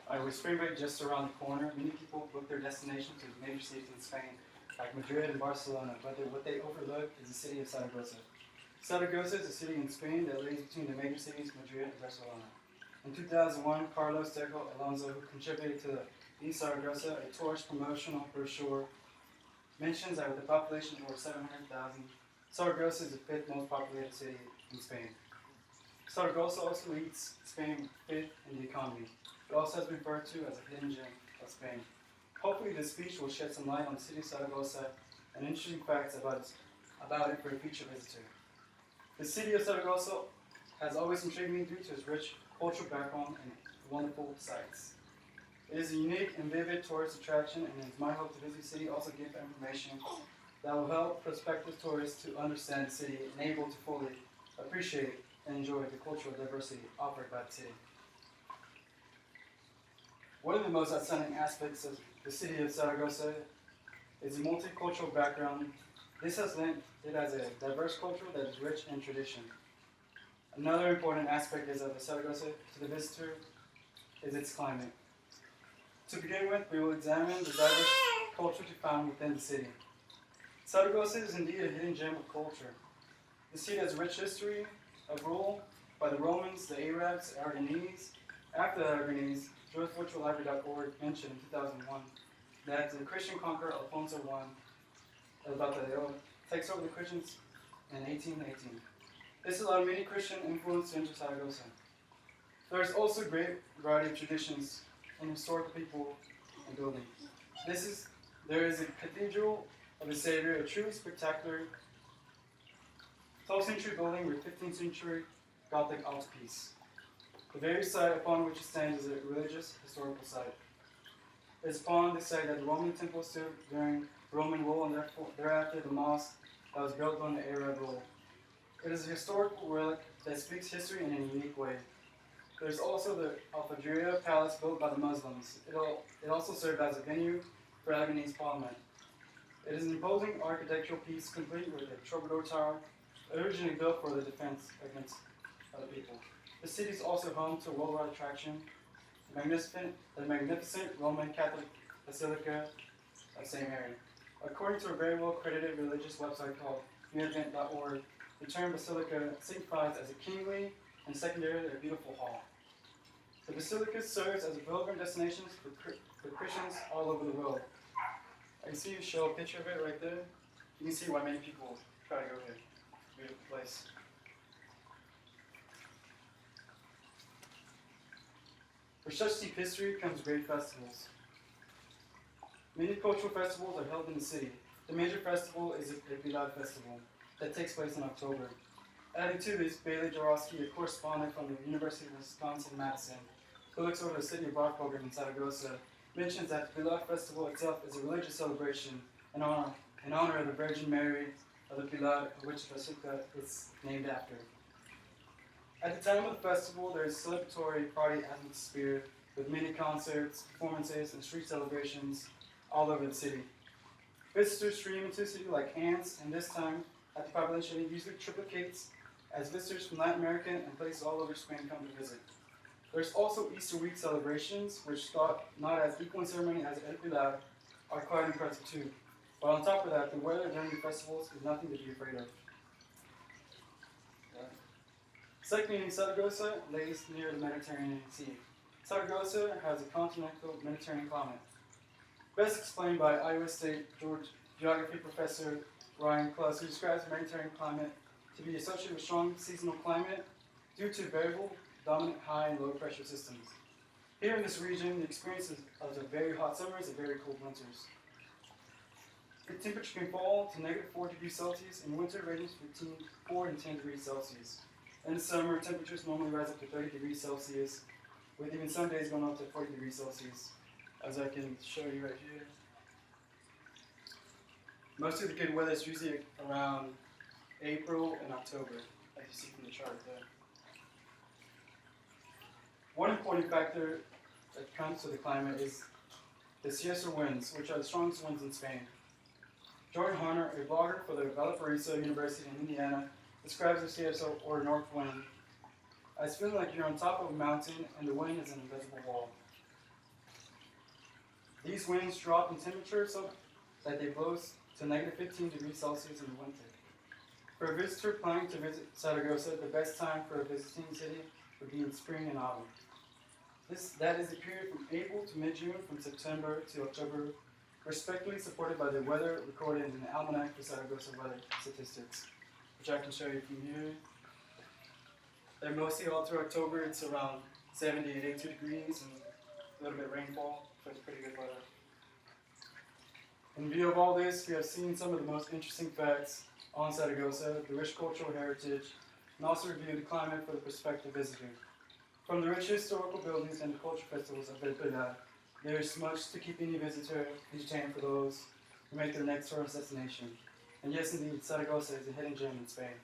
With spring break just around the corner, many people book their destinations to major cities in Spain, like Madrid and Barcelona, but what they overlook is the city of Saragossa. Saragossa is a city in Spain that lays between the major cities Madrid and Barcelona. In 2001, Carlos Tejo Alonso, who contributed to the East Saragossa, a tourist promotional brochure, mentions that with a population of over 700,000, Saragossa is the fifth most populated city in Spain. Saragossa also leads Spain fifth in the economy. It also has been referred to as a hidden gem of Spain. Hopefully this speech will shed some light on the city of Saragossa and interesting facts about it for a future visitor. The city of Saragossa has always intrigued me due to its rich cultural background and wonderful sights. It is a unique and vivid tourist attraction, and it is my hope to visit the city also give information that will help prospective tourists to understand the city and able to fully appreciate and enjoy the cultural diversity offered by the city. One of the most outstanding aspects of the city of Saragossa is the multicultural background. This has lent it as a diverse culture that is rich in tradition. Another important aspect of the Saragossa to the visitor is its climate. To begin with, we will examine the diverse culture to found within the city. Saragossa is indeed a hidden gem of culture. The city has a rich history of rule by the Romans, the Arabs, Aragonese. After the Aragonese, GeorgeWorldLibrary.org mentioned in 2001 that the Christian conqueror Alfonso I El Batallero takes over the Christians in 1818. This allowed many Christian influence to enter Saragossa. There is also a great variety of traditions and historical people and buildings. There is a Cathedral of the Savior, a truly spectacular 12th century building with 15th century Gothic altarpiece. The very site upon which it stands is a religious historical site. It is upon this site that the Roman temple stood during Roman rule and thereafter the mosque that was built during the Arab rule. It is a historical relic that speaks history in a unique way. There is also the Alfadria Palace built by the Muslims. It also served as a venue for Aragonese Parliament. It is an imposing architectural piece complete with a troubadour tower, originally built for the defense against other people. The city is also home to a worldwide attraction, the magnificent Roman Catholic Basilica of St. Mary. According to a very well-credited religious website called nearevent.org, the term basilica signifies as a kingly and secondarily a beautiful hall. The basilica serves as a pilgrim destination for Christians all over the world. I can see you show a picture of it right there. You can see why many people try to go here. Beautiful place. For such deep history comes great festivals. Many cultural festivals are held in the city. The major festival is the Pilar Festival that takes place in October. Adding to this, Bailey Jaworski, a correspondent from the University of Wisconsin-Madison, who looks over the city of rock program in Saragossa, mentions that the Pilar Festival itself is a religious celebration in honor of the Virgin Mary of the Pilar, which Basilica is named after. At the time of the festival, there is a celebratory party atmosphere with many concerts, performances, and street celebrations all over the city. Visitors stream into the city like ants, and this time, at the population, it usually triplicates as visitors from Latin America and places all over Spain come to visit. There's also Easter week celebrations, which, thought not as equal in ceremony as El Pilar, are quite impressive too. But on top of that, the weather during the festivals is nothing to be afraid of. Secondly, Saragossa lays near the Mediterranean Sea. Saragossa has a continental Mediterranean climate. Best explained by Iowa State geography professor Ryan Kluss, who describes the Mediterranean climate to be associated with strong seasonal climate due to variable, dominant high and low pressure systems. Here in this region, the experience of the very hot summers and very cold winters. The temperature can fall to -4 degrees Celsius, and winter ranges between 4 and 10 degrees Celsius. In the summer, temperatures normally rise up to 30 degrees Celsius, with even some days going up to 40 degrees Celsius, as I can show you right here. Most of the good weather is usually around April and October, as you see from the chart there. One important factor that comes to the climate is the Sierra winds, which are the strongest winds in Spain. Jordan Hunter, a blogger for the Valparaiso University in Indiana, describes the Sierra or north wind as feeling like you're on top of a mountain and the wind is an invisible wall. These winds drop in temperature so that they blow to negative 15 degrees Celsius in the winter. For a visitor planning to visit Zaragoza, the best time for a visiting city would be in spring and autumn. That is the period from April to mid-June, from September to October, respectively, supported by the weather recorded in the Almanac for Zaragoza weather statistics, which I can show you from here. They're mostly all through October. It's around 70 to 82 degrees and a little bit of rainfall, so it's pretty good weather. In view of all this, we have seen some of the most interesting facts on Zaragoza, the rich cultural heritage, and also reviewed the climate for the prospective visitor. From the rich historical buildings and the culture festivals of Belgrade, there is much to keep any visitor entertained for those who make their next tourist destination. And yes, indeed, Zaragoza is a hidden gem in Spain.